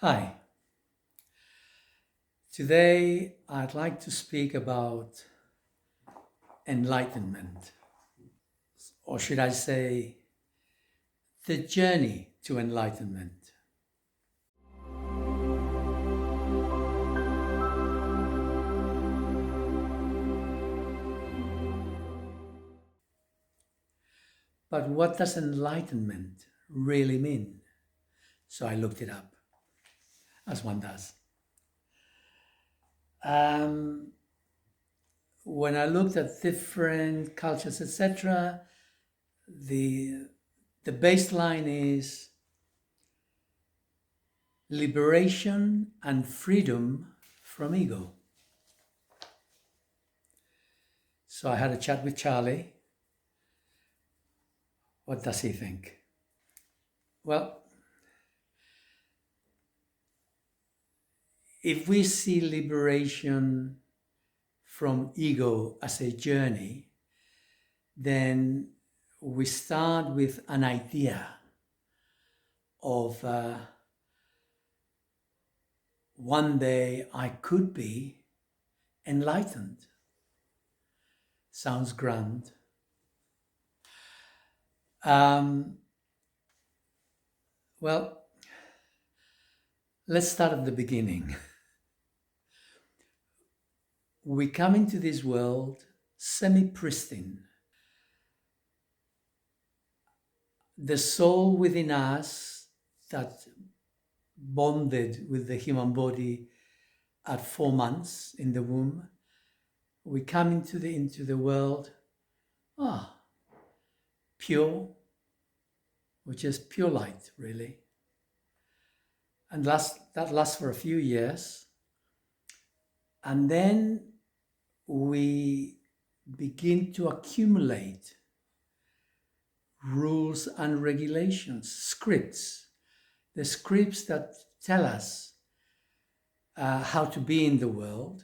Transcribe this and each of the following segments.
Hi, today I'd like to speak about enlightenment, or should I say, the journey to enlightenment. But what does enlightenment really mean? So I looked it up, as one does. Um, when I looked at different cultures, etc., the the baseline is liberation and freedom from ego. So I had a chat with Charlie. What does he think? Well, if we see liberation from ego as a journey, then we start with an idea of one day I could be enlightened. Sounds grand. Um, well, let's start at the beginning. We come into this world semi-pristine. The soul within us that bonded with the human body at 4 months in the womb, we come into the world pure, which is pure light, really. And that lasts for a few years. And then we begin to accumulate rules and regulations, scripts, the scripts that tell us how to be in the world,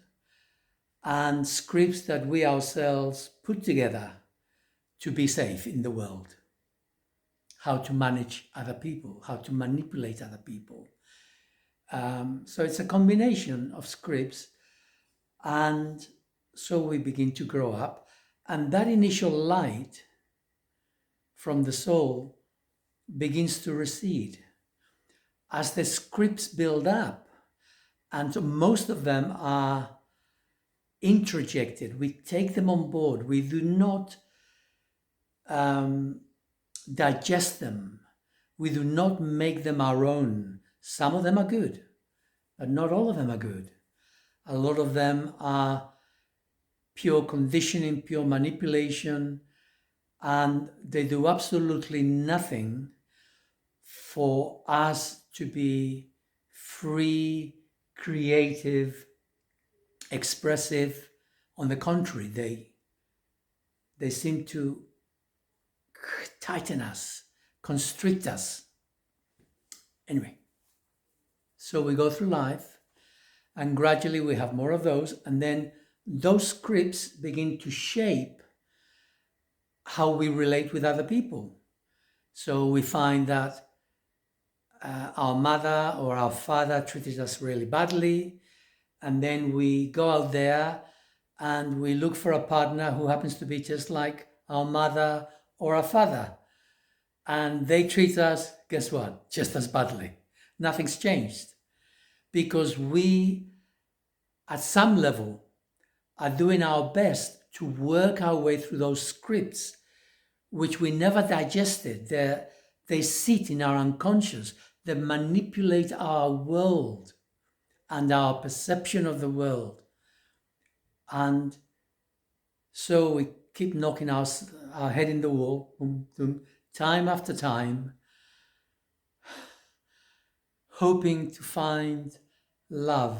and scripts that we ourselves put together to be safe in the world, how to manage other people, how to manipulate other people. So it's a combination of scripts, and so we begin to grow up, and that initial light from the soul begins to recede as the scripts build up, and most of them are introjected. We take them on board. We do not digest them. We do not make them our own. Some of them are good, but not all of them are good. A lot of them are pure conditioning, pure manipulation, and they do absolutely nothing for us to be free, creative, expressive. On the contrary, they seem to tighten us, constrict us. Anyway, so we go through life, and gradually we have more of those, and then those scripts begin to shape how we relate with other people. So we find that our mother or our father treated us really badly, and then we go out there and we look for a partner who happens to be just like our mother or our father, and they treat us, guess what, just as badly. Nothing's changed, because we, at some level, are doing our best to work our way through those scripts, which we never digested. They sit in our unconscious. They manipulate our world and our perception of the world. And so we keep knocking our head in the wall, boom, boom, time after time, hoping to find love,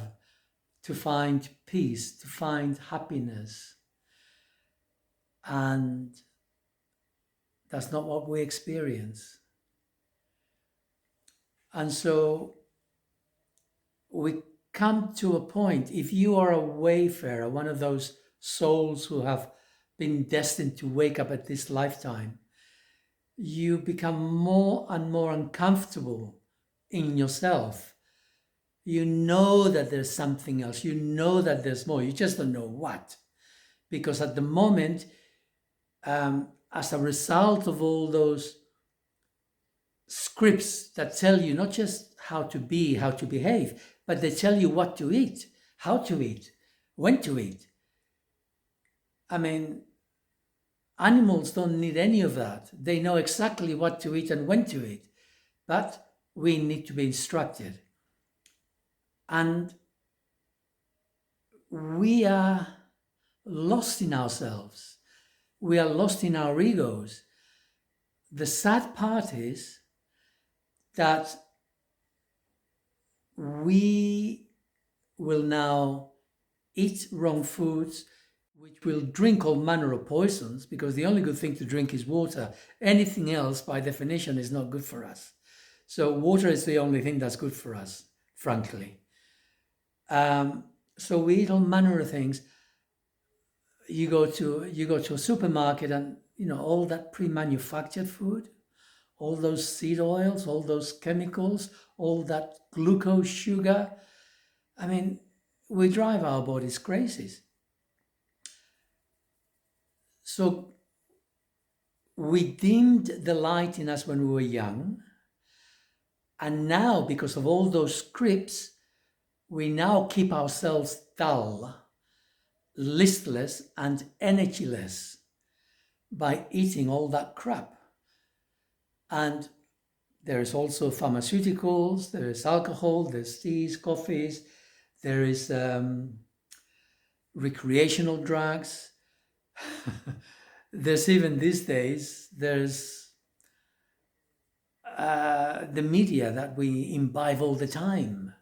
to find peace, to find happiness. And that's not what we experience. And so we come to a point, if you are a wayfarer, one of those souls who have been destined to wake up at this lifetime, you become more and more uncomfortable in yourself, You know that there's something else. You know that there's more. You just don't know what. Because at the moment, as a result of all those scripts that tell you not just how to be, how to behave, but they tell you what to eat, how to eat, when to eat. I mean, animals don't need any of that. They know exactly what to eat and when to eat. But we need to be instructed. And we are lost in ourselves. We are lost in our egos. The sad part is that we will now eat wrong foods, which will drink all manner of poisons, because the only good thing to drink is water. Anything else, by definition, is not good for us. So water is the only thing that's good for us, frankly. So we eat all manner of things. You go to a supermarket and all that pre-manufactured food, all those seed oils, all those chemicals, all that glucose, sugar. I mean, we drive our bodies crazy. So we dimmed the light in us when we were young. And now, because of all those scripts, we now keep ourselves dull, listless, and energyless by eating all that crap. And there is also pharmaceuticals, there is alcohol, there's teas, coffees, there is recreational drugs. There's even these days, there's the media that we imbibe all the time.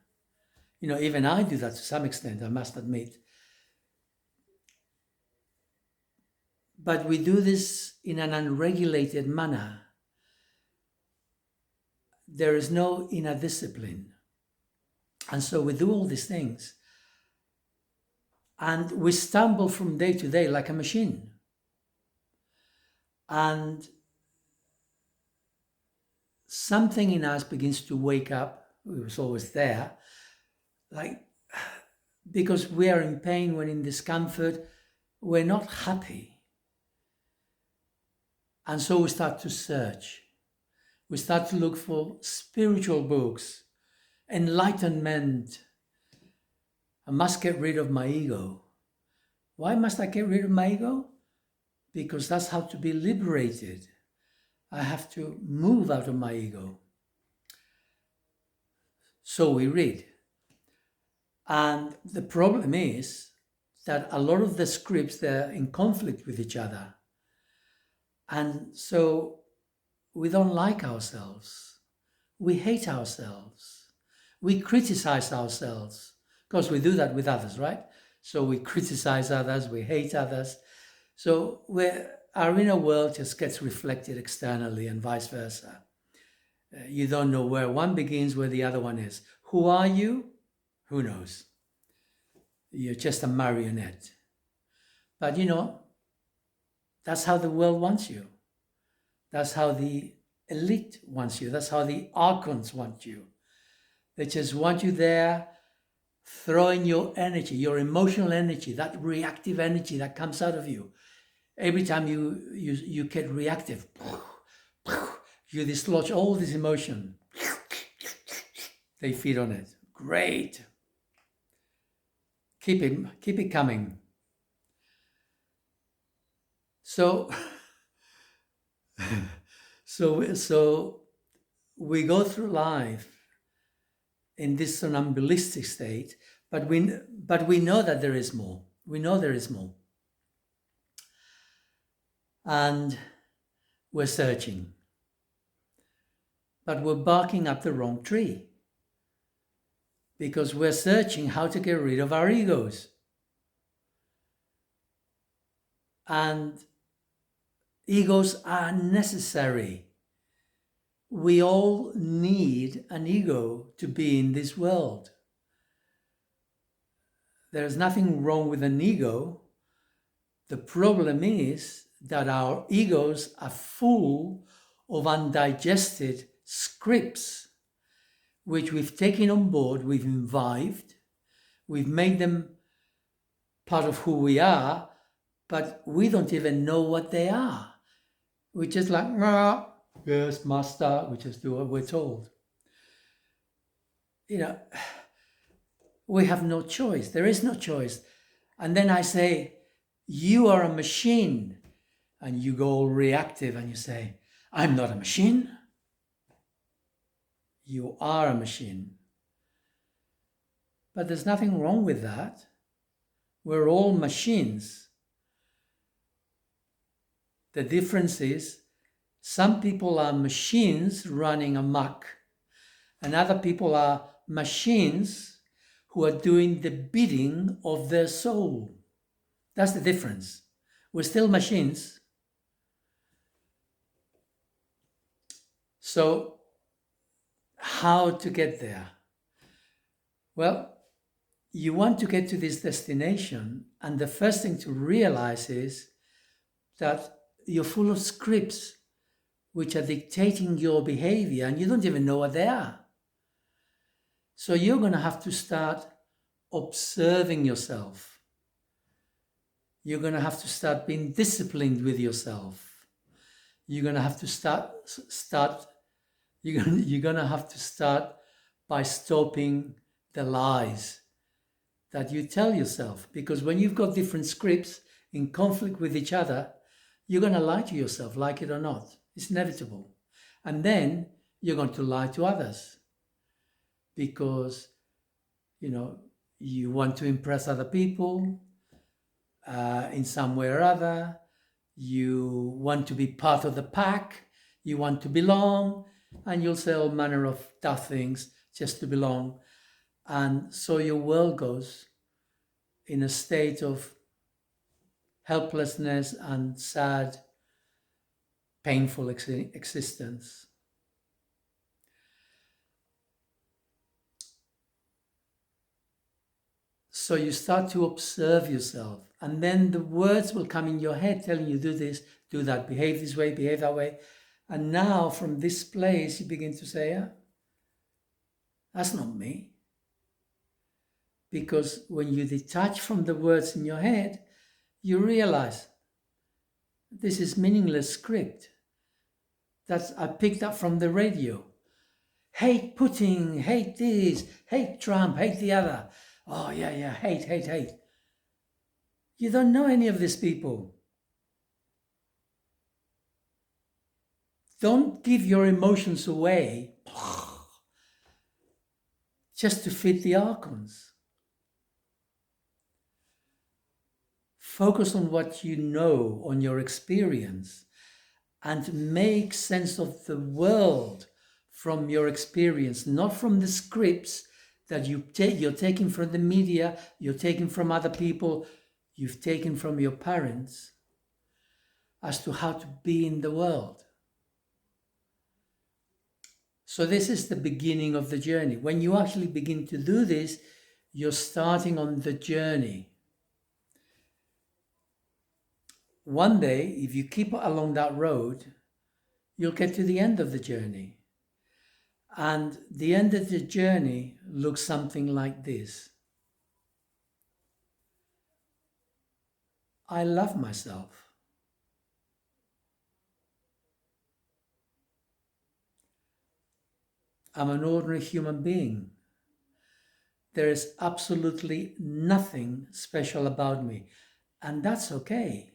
Even I do that to some extent, I must admit. But we do this in an unregulated manner. There is no inner discipline. And so we do all these things. And we stumble from day to day like a machine. And something in us begins to wake up. It was always there. Because we are in pain, we're in discomfort, we're not happy. And so we start to search. We start to look for spiritual books, enlightenment. I must get rid of my ego. Why must I get rid of my ego? Because that's how to be liberated. I have to move out of my ego. So we read. And the problem is that a lot of the scripts, they're in conflict with each other. And so we don't like ourselves. We hate ourselves. We criticize ourselves. Of course, we do that with others, right? So we criticize others, we hate others. So our inner world just gets reflected externally and vice versa. You don't know where one begins, where the other one is. Who are you? Who knows? You're just a marionette. But that's how the world wants you. That's how the elite wants you. That's how the Archons want you. They just want you there, throwing your energy, your emotional energy, that reactive energy that comes out of you. Every time you get reactive, you dislodge all this emotion. They feed on it. Great. Keep it coming. So we go through life in this somnambulistic state, but we know that there is more. We know there is more. And we're searching. But we're barking up the wrong tree. Because we're searching how to get rid of our egos. And egos are necessary. We all need an ego to be in this world. There's nothing wrong with an ego. The problem is that our egos are full of undigested scripts, which we've taken on board, we've imbibed, we've made them part of who we are, but we don't even know what they are. We're just like, yes, master, we just do what we're told. We have no choice. There is no choice. And then I say, you are a machine. And you go all reactive and you say, I'm not a machine. You are a machine. But there's nothing wrong with that. We're all machines. The difference is some people are machines running amok, and other people are machines who are doing the bidding of their soul. That's the difference. We're still machines. So, how to get there? Well, you want to get to this destination, and the first thing to realize is that you're full of scripts which are dictating your behavior, and you don't even know what they are. So you're going to have to start observing yourself. You're going to have to start being disciplined with yourself. You're going to have to start by stopping the lies that you tell yourself. Because when you've got different scripts in conflict with each other, you're going to lie to yourself, like it or not. It's inevitable. And then you're going to lie to others because, you want to impress other people in some way or other. You want to be part of the pack. You want to belong. And you'll say all manner of tough things just to belong. And so your world goes in a state of helplessness and sad, painful existence. So you start to observe yourself, and then the words will come in your head telling you, do this, do that, behave this way, behave that way. And now from this place, you begin to say, that's not me. Because when you detach from the words in your head, you realize this is meaningless script that I picked up from the radio. Hate Putin, hate this, hate Trump, hate the other. Oh, yeah, hate. You don't know any of these people. Don't give your emotions away just to fit the Archons. Focus on what you know, on your experience, and make sense of the world from your experience, not from the scripts that you're taking from the media, you're taking from other people, you've taken from your parents as to how to be in the world. So this is the beginning of the journey. When you actually begin to do this, you're starting on the journey. One day, if you keep along that road, you'll get to the end of the journey. And the end of the journey looks something like this. I love myself. I'm an ordinary human being. There is absolutely nothing special about me, and that's okay.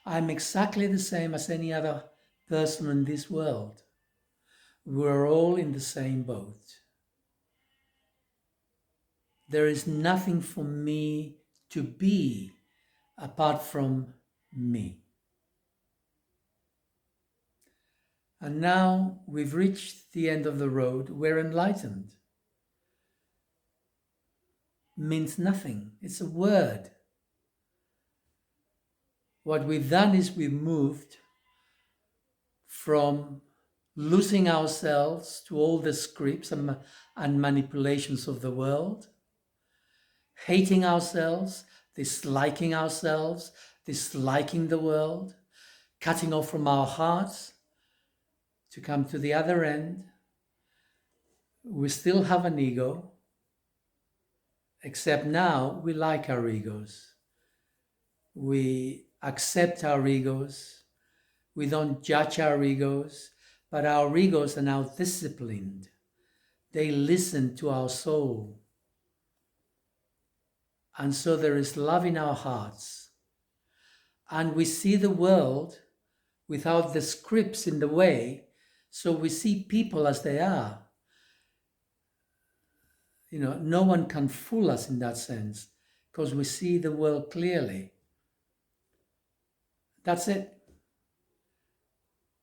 I'm exactly the same as any other person in this world. We're all in the same boat. There is nothing for me to be apart from me. And now we've reached the end of the road. We're enlightened. Means nothing. It's a word. What we've done is we've moved from losing ourselves to all the scripts and manipulations of the world, hating ourselves, disliking the world, cutting off from our hearts, to come to the other end, We still have an ego, except now we like our egos. We accept our egos. We don't judge our egos, but our egos are now disciplined. They listen to our soul. And so there is love in our hearts. And we see the world without the scripts in the way, so we see people as they are. No one can fool us in that sense, because we see the world clearly. That's it.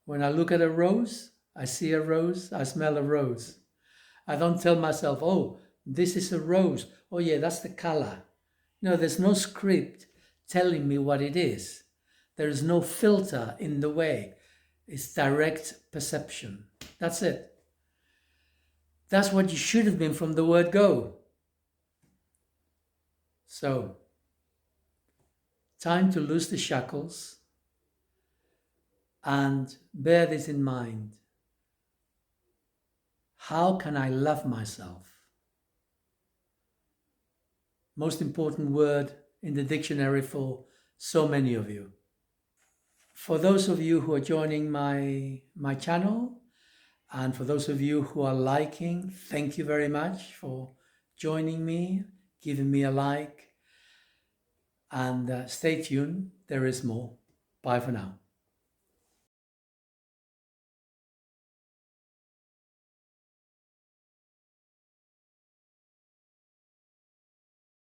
When I look at a rose, I see a rose, I smell a rose. I don't tell myself, oh, this is a rose. Oh yeah, that's the color. No, there's no script telling me what it is. There is no filter in the way. It's direct perception. That's it. That's what you should have been from the word go. So, time to loose the shackles and bear this in mind. How can I love myself? Most important word in the dictionary for so many of you. For those of you who are joining my channel, and for those of you who are liking, thank you very much for joining me, giving me a like, and stay tuned, there is more. Bye for now.